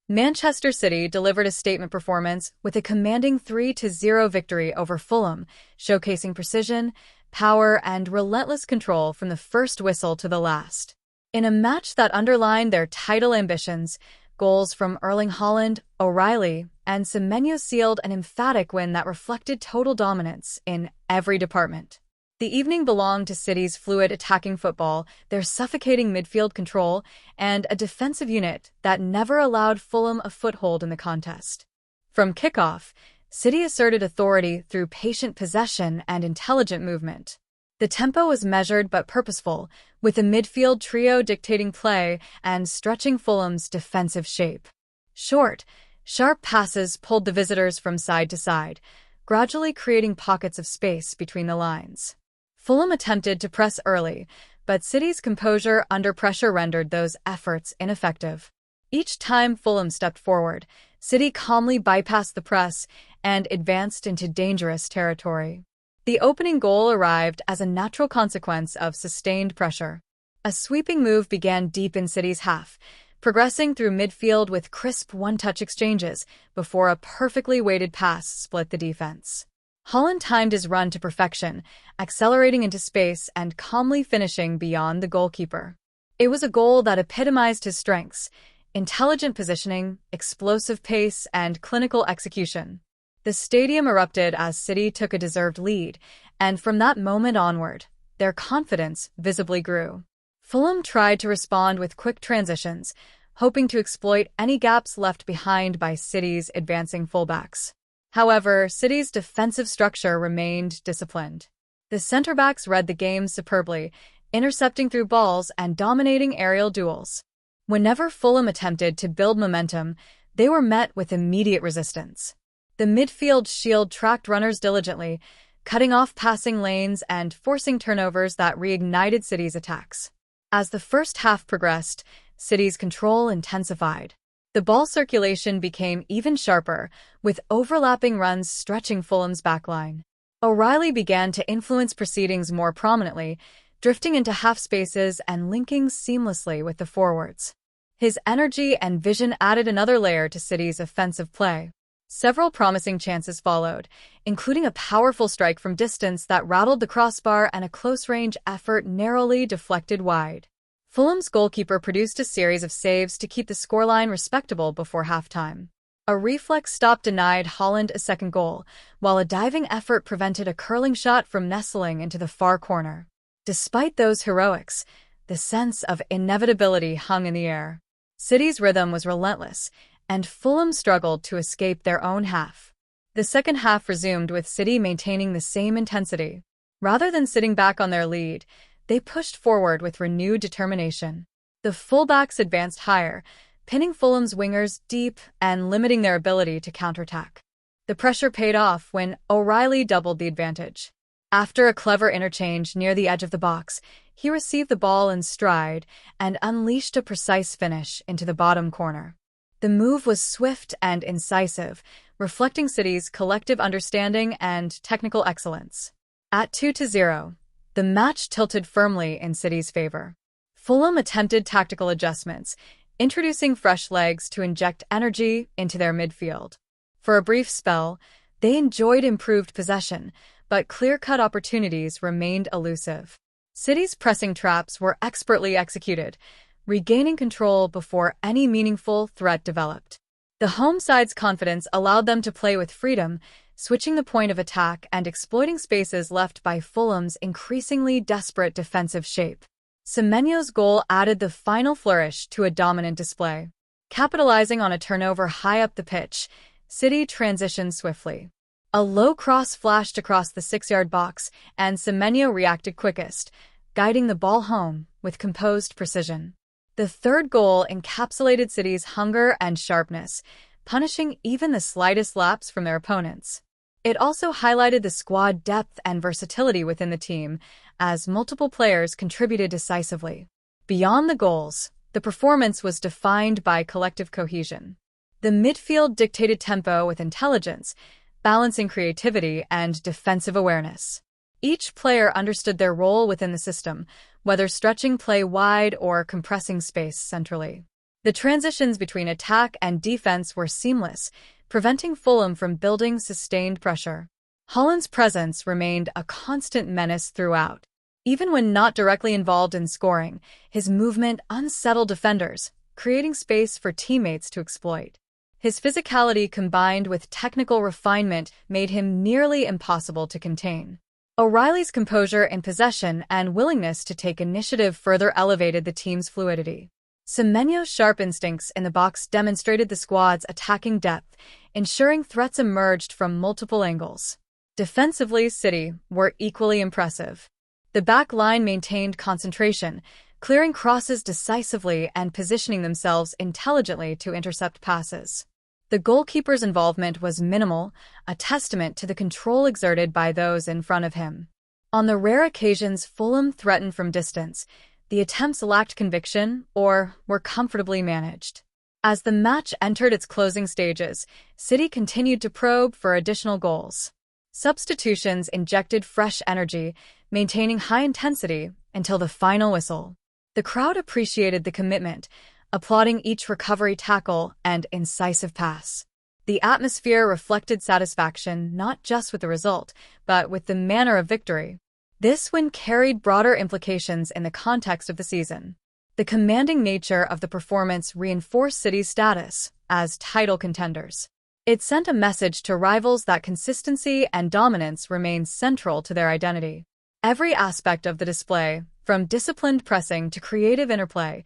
Manchester City delivered a statement performance with a commanding 3-0 victory over Fulham, showcasing precision, power, and relentless control from the first whistle to the last. In a match that underlined their title ambitions, goals from Erling Haaland, O'Reilly, and Semenyo sealed an emphatic win that reflected total dominance in every department. The evening belonged to City's fluid attacking football, their suffocating midfield control, and a defensive unit that never allowed Fulham a foothold in the contest. From kickoff, City asserted authority through patient possession and intelligent movement. The tempo was measured but purposeful, with the midfield trio dictating play and stretching Fulham's defensive shape. Short, sharp passes pulled the visitors from side to side, gradually creating pockets of space between the lines. Fulham attempted to press early, but City's composure under pressure rendered those efforts ineffective. Each time Fulham stepped forward, City calmly bypassed the press and advanced into dangerous territory. The opening goal arrived as a natural consequence of sustained pressure. A sweeping move began deep in City's half, progressing through midfield with crisp one-touch exchanges before a perfectly weighted pass split the defense. Haaland timed his run to perfection, accelerating into space and calmly finishing beyond the goalkeeper. It was a goal that epitomized his strengths: intelligent positioning, explosive pace, and clinical execution. The stadium erupted as City took a deserved lead, and from that moment onward, their confidence visibly grew. Fulham tried to respond with quick transitions, hoping to exploit any gaps left behind by City's advancing fullbacks. However, City's defensive structure remained disciplined. The centre-backs read the game superbly, intercepting through balls and dominating aerial duels. Whenever Fulham attempted to build momentum, they were met with immediate resistance. The midfield shield tracked runners diligently, cutting off passing lanes and forcing turnovers that reignited City's attacks. As the first half progressed, City's control intensified. The ball circulation became even sharper, with overlapping runs stretching Fulham's backline. O'Reilly began to influence proceedings more prominently, drifting into half spaces and linking seamlessly with the forwards. His energy and vision added another layer to City's offensive play. Several promising chances followed, including a powerful strike from distance that rattled the crossbar and a close-range effort narrowly deflected wide. Fulham's goalkeeper produced a series of saves to keep the scoreline respectable before halftime. A reflex stop denied Haaland a second goal, while a diving effort prevented a curling shot from nestling into the far corner. Despite those heroics, the sense of inevitability hung in the air. City's rhythm was relentless, and Fulham struggled to escape their own half. The second half resumed with City maintaining the same intensity. Rather than sitting back on their lead, they pushed forward with renewed determination. The fullbacks advanced higher, pinning Fulham's wingers deep and limiting their ability to counterattack. The pressure paid off when O'Reilly doubled the advantage. After a clever interchange near the edge of the box, he received the ball in stride and unleashed a precise finish into the bottom corner. The move was swift and incisive, reflecting City's collective understanding and technical excellence. At 2-0, the match tilted firmly in City's favor. Fulham attempted tactical adjustments, introducing fresh legs to inject energy into their midfield. For a brief spell, they enjoyed improved possession, but clear-cut opportunities remained elusive. City's pressing traps were expertly executed, regaining control before any meaningful threat developed. The home side's confidence allowed them to play with freedom, switching the point of attack and exploiting spaces left by Fulham's increasingly desperate defensive shape. Semenyo's goal added the final flourish to a dominant display. Capitalizing on a turnover high up the pitch, City transitioned swiftly. A low cross flashed across the 6-yard box, and Semenyo reacted quickest, guiding the ball home with composed precision. The third goal encapsulated City's hunger and sharpness, punishing even the slightest lapse from their opponents. It also highlighted the squad depth and versatility within the team, as multiple players contributed decisively. Beyond the goals, the performance was defined by collective cohesion. The midfield dictated tempo with intelligence, balancing creativity and defensive awareness. Each player understood their role within the system, whether stretching play wide or compressing space centrally. The transitions between attack and defense were seamless, preventing Fulham from building sustained pressure. Haaland's presence remained a constant menace throughout. Even when not directly involved in scoring, his movement unsettled defenders, creating space for teammates to exploit. His physicality combined with technical refinement made him nearly impossible to contain. O'Reilly's composure in possession and willingness to take initiative further elevated the team's fluidity. Semenyo's sharp instincts in the box demonstrated the squad's attacking depth, ensuring threats emerged from multiple angles. Defensively, City were equally impressive. The back line maintained concentration, clearing crosses decisively and positioning themselves intelligently to intercept passes. The goalkeeper's involvement was minimal, a testament to the control exerted by those in front of him. On the rare occasions Fulham threatened from distance, the attempts lacked conviction or were comfortably managed. As the match entered its closing stages, City continued to probe for additional goals. Substitutions injected fresh energy, maintaining high intensity until the final whistle. The crowd appreciated the commitment, applauding each recovery tackle and incisive pass. The atmosphere reflected satisfaction not just with the result, but with the manner of victory. This win carried broader implications in the context of the season. The commanding nature of the performance reinforced City's status as title contenders. It sent a message to rivals that consistency and dominance remained central to their identity. Every aspect of the display, from disciplined pressing to creative interplay,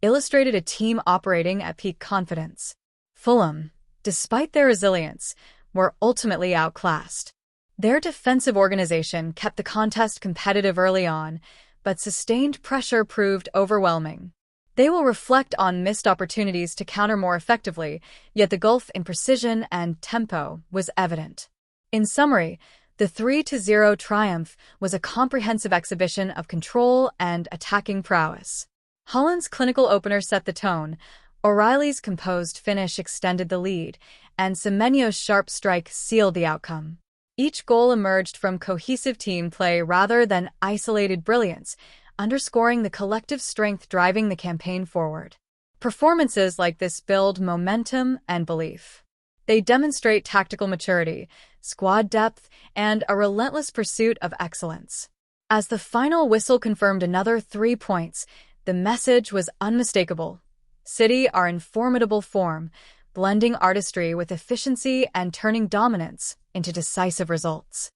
illustrated a team operating at peak confidence. Fulham, despite their resilience, were ultimately outclassed. Their defensive organization kept the contest competitive early on, but sustained pressure proved overwhelming. They will reflect on missed opportunities to counter more effectively, yet the gulf in precision and tempo was evident. In summary, the 3-0 triumph was a comprehensive exhibition of control and attacking prowess. Haaland's clinical opener set the tone, O'Reilly's composed finish extended the lead, and Semenyo's sharp strike sealed the outcome. Each goal emerged from cohesive team play rather than isolated brilliance, underscoring the collective strength driving the campaign forward. Performances like this build momentum and belief. They demonstrate tactical maturity, squad depth, and a relentless pursuit of excellence. As the final whistle confirmed another 3 points, the message was unmistakable. City are in formidable form, blending artistry with efficiency and turning dominance into decisive results.